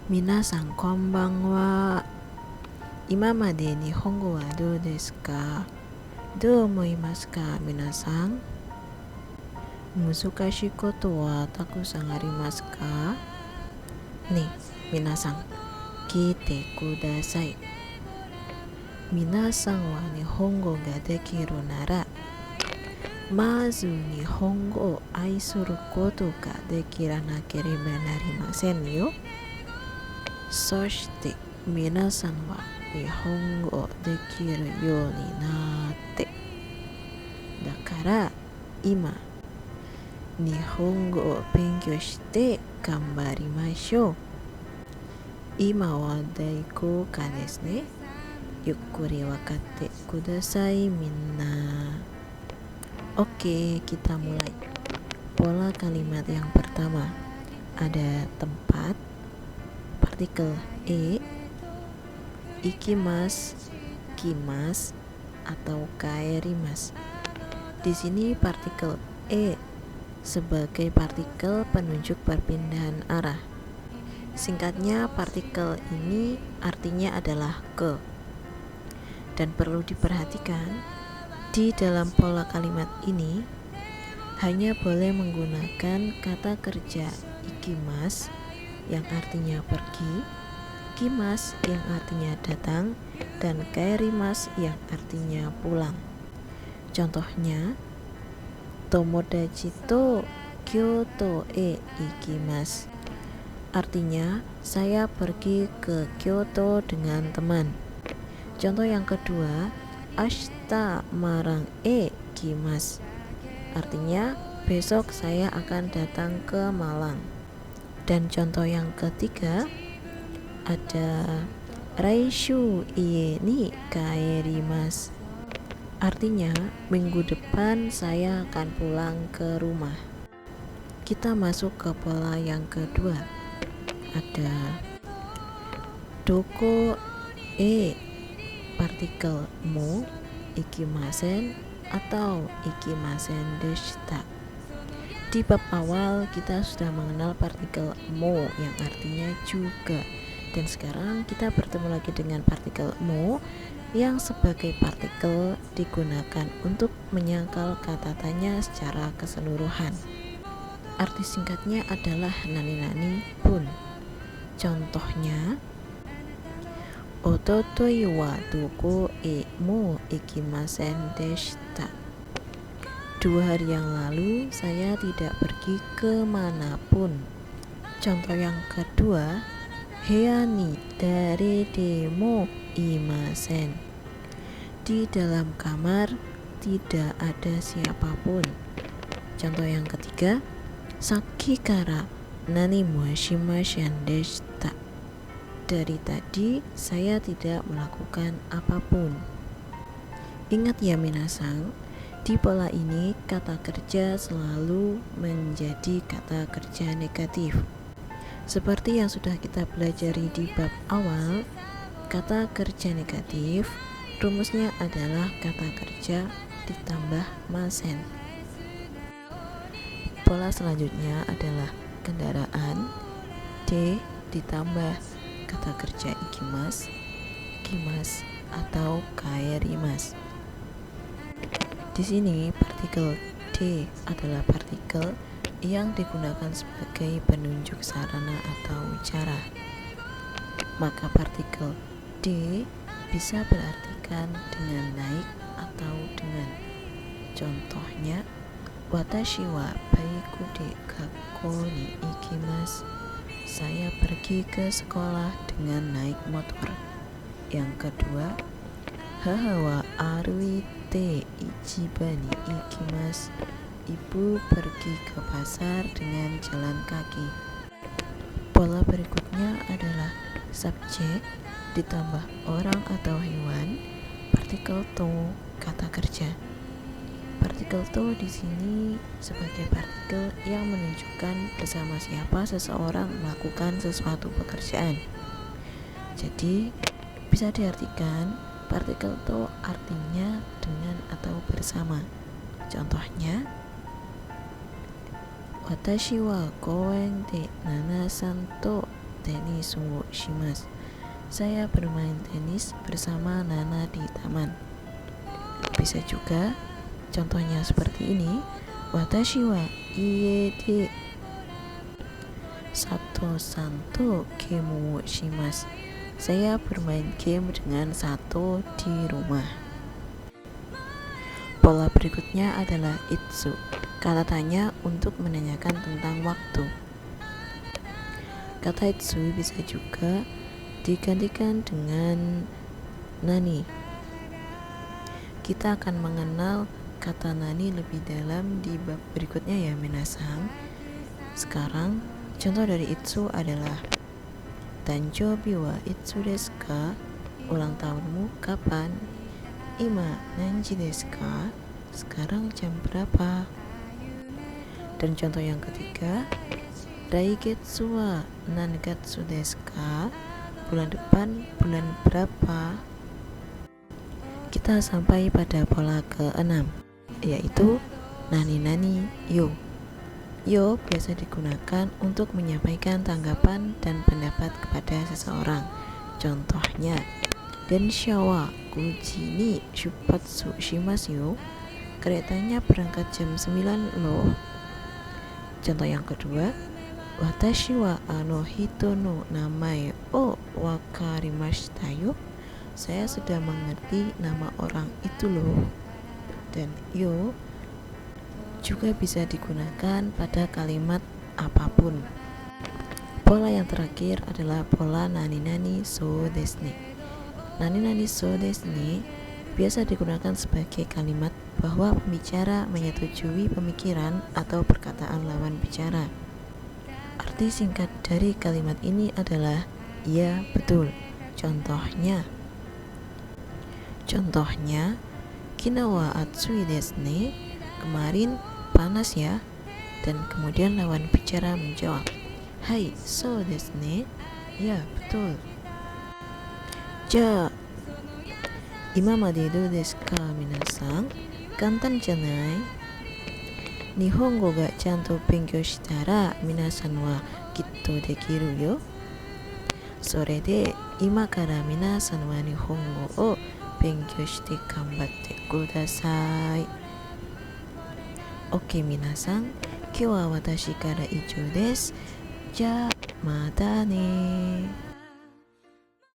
Minasan konbanwa. Imamade nihongo wa dou desu ka? Dou omoimasu ka, minasan? Musukashi koto wa takusan arimasu ka? Ne, minasan, kite kudasai. Minasan wa nihongo ga dekiru nara, mazu nihongo o aisuru koto ga dekiranakereba narimasen yo. Soshite minasan wa nihongo o dekiru you ni natte. Dakara ima nihongo o benkyou shite ganbarimashou. Ima wa daikouka desu ne. Yukkuri wakatte kudasai minna. Oke, kita mulai. Pola kalimat yang pertama, ada tempat, partikel e, ikimasu, kimasu, atau kaerimasu. Di sini partikel e sebagai partikel penunjuk perpindahan arah. Singkatnya, partikel ini artinya adalah ke. Dan perlu diperhatikan, di dalam pola kalimat ini hanya boleh menggunakan kata kerja ikimasu yang artinya pergi, kimasu yang artinya datang, dan kaerimasu yang artinya pulang. Contohnya, tomodachi to Kyoto e ikimasu. Artinya, saya pergi ke Kyoto dengan teman. Contoh yang kedua, ashita marang e kimasu. Artinya, besok saya akan datang ke Malang. Dan contoh yang ketiga, ada raishu ie ni kaerimasu. Artinya, minggu depan saya akan pulang ke rumah. Kita masuk ke pola yang kedua. Ada doko e partikel mo, ikimasen, atau ikimasen deshita. Di bab awal kita sudah mengenal partikel mo yang artinya juga. Dan sekarang kita bertemu lagi dengan partikel mo yang sebagai partikel digunakan untuk menyangkal kata tanya secara keseluruhan. Arti singkatnya adalah nani-nani pun. Contohnya, ototoi wa doko e mo ikimasen deshita. 2 hari yang lalu saya tidak pergi ke manapun. Contoh yang kedua, heya ni dare de mo imasen. Di dalam kamar tidak ada siapapun. Contoh yang ketiga, saki kara nani mo shimasen deshita. Dari tadi saya tidak melakukan apapun. Ingat ya minasan, di pola ini kata kerja selalu menjadi kata kerja negatif. Seperti yang sudah kita pelajari di bab awal, kata kerja negatif rumusnya adalah kata kerja ditambah masen. Pola selanjutnya adalah kendaraan, D ditambah kata kerja ikimasu, kimasu, atau kaerimasu. Di sini partikel D adalah partikel yang digunakan sebagai penunjuk sarana atau cara. Maka partikel D bisa berartikan dengan naik atau dengan. Contohnya, watashi wa baiku de gakkou ni ikimasu. Saya pergi ke sekolah dengan naik motor. Yang kedua, haha wa aruite ichiban ni ikimasu. Ibu pergi ke pasar dengan jalan kaki. Pola berikutnya adalah subjek ditambah orang atau hewan, partikel to, kata kerja. Partikel to di sini sebagai partikel yang menunjukkan bersama siapa seseorang melakukan sesuatu pekerjaan. Jadi bisa diartikan partikel to artinya dengan atau bersama. Contohnya, watashi wa koen de nanasan to tenis wo shimasu. Saya bermain tenis bersama Nana di taman. Bisa juga contohnya seperti ini. Watashi wa ie de Sato-san to game wo shimasu. Saya bermain game dengan Sato di rumah. Pola berikutnya adalah itsu. Kata tanya untuk menanyakan tentang waktu. Kata itsu bisa juga digantikan dengan nani. Kita akan mengenal kata nani lebih dalam di bab berikutnya ya minasang. Sekarang contoh dari itsu adalah Tanjoubi wa itsu desu ka? Ulang tahunmu kapan? Ima nanji desu ka? Sekarang jam berapa? Dan contoh yang ketiga, Daigetsu wa nangatsu desu ka? Bulan depan bulan berapa? Kita sampai pada pola ke-6, yaitu nani-nani yo. Yo biasa digunakan untuk menyampaikan tanggapan dan pendapat kepada seseorang. Contohnya, Densha wa 5 時に出発しますよ. Keretanya berangkat jam 9 loh. Contoh yang kedua, Watashi wa hito no namae o wakarimashita yo. Saya sudah mengerti nama orang itu loh. Dan yo juga bisa digunakan pada kalimat apapun. Pola yang terakhir adalah pola nani-nani so desu ne. Nani-nani so desu ne biasa digunakan sebagai kalimat bahwa pembicara menyetujui pemikiran atau perkataan lawan bicara. Arti singkat dari kalimat ini adalah ya betul. Contohnya, kina wa atsui desu ne. Kemarin panas ya. Dan kemudian lawan bicara menjawab, hai, so desu ne. Ya betul. Ja, imamade dou desu ka minasan? Kantan janai? Nihongo ga chanto benkyou shitara minasan wa kitto dekiru yo. Sore de ima kara minasan wa nihongo o benkyou shite ganbatte kudasai. Oke minasan, ki wa watashi kara ijou desu. Ja, mata ne.